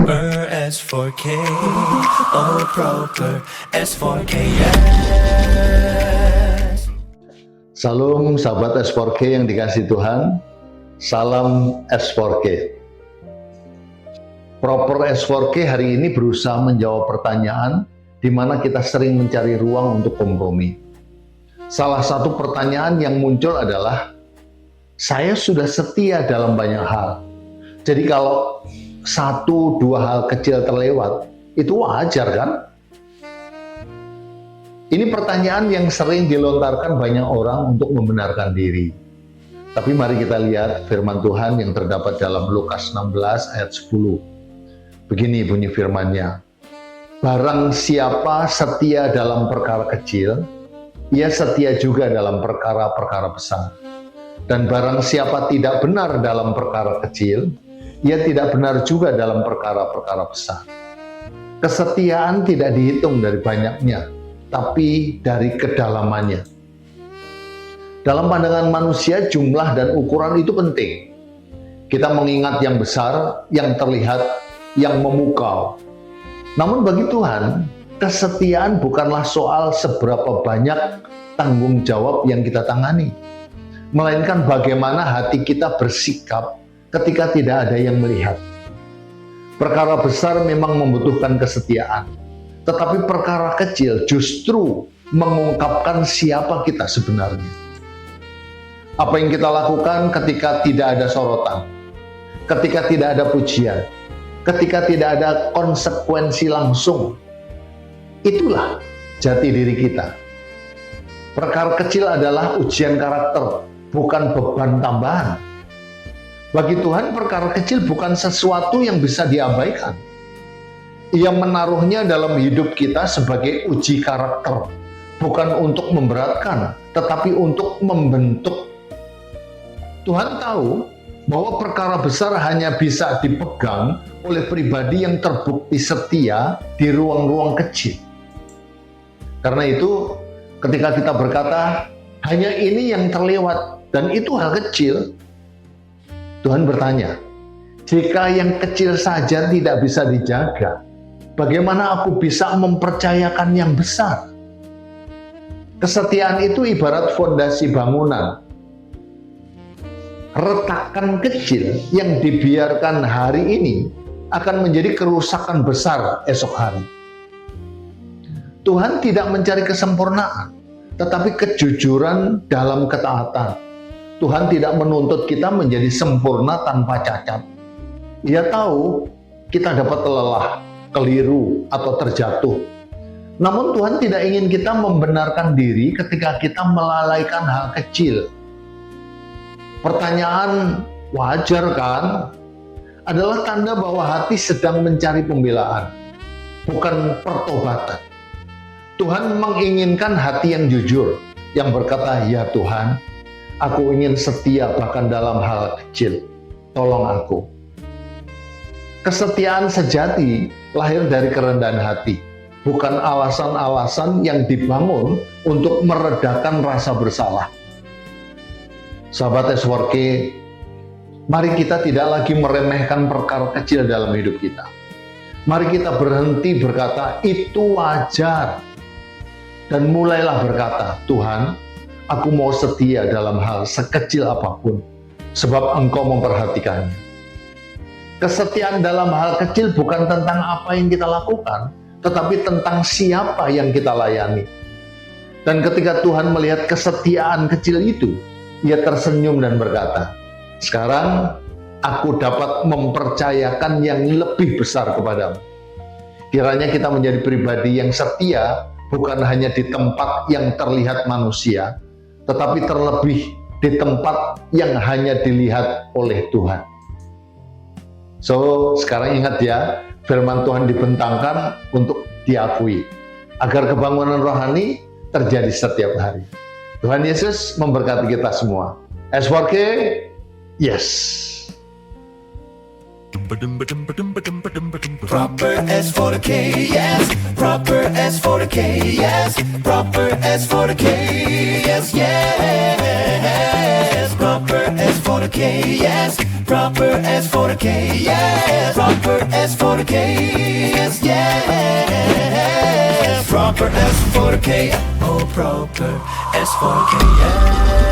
Proper S4K, oh proper S4K, yes. Salam sahabat S4K yang dikasih Tuhan, salam S4K. Proper S4K hari ini berusaha menjawab pertanyaan di mana kita sering mencari ruang untuk kompromi. Salah satu pertanyaan yang muncul adalah, saya sudah setia dalam banyak hal. Jadi kalau 1-2 hal kecil terlewat, itu wajar kan? Ini pertanyaan yang sering dilontarkan banyak orang untuk membenarkan diri. Tapi mari kita lihat firman Tuhan yang terdapat dalam Lukas 16 ayat 10. Begini bunyi firman-Nya. Barang siapa setia dalam perkara kecil, ia setia juga dalam perkara-perkara besar. Dan barang siapa tidak benar dalam perkara kecil, ia tidak benar juga dalam perkara-perkara besar. Kesetiaan tidak dihitung dari banyaknya, tapi dari kedalamannya. Dalam pandangan manusia, jumlah dan ukuran itu penting. Kita mengingat yang besar, yang terlihat, yang memukau. Namun bagi Tuhan, kesetiaan bukanlah soal seberapa banyak tanggung jawab yang kita tangani, melainkan bagaimana hati kita bersikap ketika tidak ada yang melihat. Perkara besar memang membutuhkan kesetiaan, tetapi perkara kecil justru mengungkapkan siapa kita sebenarnya. Apa yang kita lakukan ketika tidak ada sorotan, ketika tidak ada pujian, ketika tidak ada konsekuensi langsung, itulah jati diri kita. Perkara kecil adalah ujian karakter, bukan beban tambahan. Bagi Tuhan, perkara kecil bukan sesuatu yang bisa diabaikan. Ia menaruhnya dalam hidup kita sebagai uji karakter, bukan untuk memberatkan, tetapi untuk membentuk. Tuhan tahu bahwa perkara besar hanya bisa dipegang oleh pribadi yang terbukti setia di ruang-ruang kecil. Karena itu, ketika kita berkata, hanya ini yang terlewat, dan itu hal kecil, Tuhan bertanya, jika yang kecil saja tidak bisa dijaga, bagaimana aku bisa mempercayakan yang besar? Kesetiaan itu ibarat fondasi bangunan. Retakan kecil yang dibiarkan hari ini akan menjadi kerusakan besar esok hari. Tuhan tidak mencari kesempurnaan, tetapi kejujuran dalam ketaatan. Tuhan tidak menuntut kita menjadi sempurna tanpa cacat. Ia tahu kita dapat lelah, keliru, atau terjatuh. Namun Tuhan tidak ingin kita membenarkan diri ketika kita melalaikan hal kecil. Pertanyaan wajar kan? Adalah tanda bahwa hati sedang mencari pembelaan, bukan pertobatan. Tuhan menginginkan hati yang jujur, yang berkata, ya Tuhan, aku ingin setia bahkan dalam hal kecil, tolong aku. Kesetiaan sejati lahir dari kerendahan hati, bukan alasan-alasan yang dibangun untuk meredakan rasa bersalah. Sahabat S4K, mari kita tidak lagi meremehkan perkara kecil dalam hidup kita. Mari kita berhenti berkata, itu wajar. Dan mulailah berkata, Tuhan, aku mau setia dalam hal sekecil apapun, sebab Engkau memperhatikannya. Kesetiaan dalam hal kecil bukan tentang apa yang kita lakukan, tetapi tentang siapa yang kita layani. Dan ketika Tuhan melihat kesetiaan kecil itu, Ia tersenyum dan berkata, sekarang aku dapat mempercayakan yang lebih besar kepadamu. Kiranya kita menjadi pribadi yang setia, bukan hanya di tempat yang terlihat manusia, tetapi terlebih di tempat yang hanya dilihat oleh Tuhan. So, sekarang ingat ya, firman Tuhan dibentangkan untuk diakui, agar kebangunan rohani terjadi setiap hari. Tuhan Yesus memberkati kita semua. S4K, yes. Proper S4K, yes. Proper S4K, yes. Proper S4K, yes, yes. Proper Proper S for the K, yes. Proper S for the K, yes. Proper S for the K, yes, yes. Proper S for the K, oh proper S for the K, yes.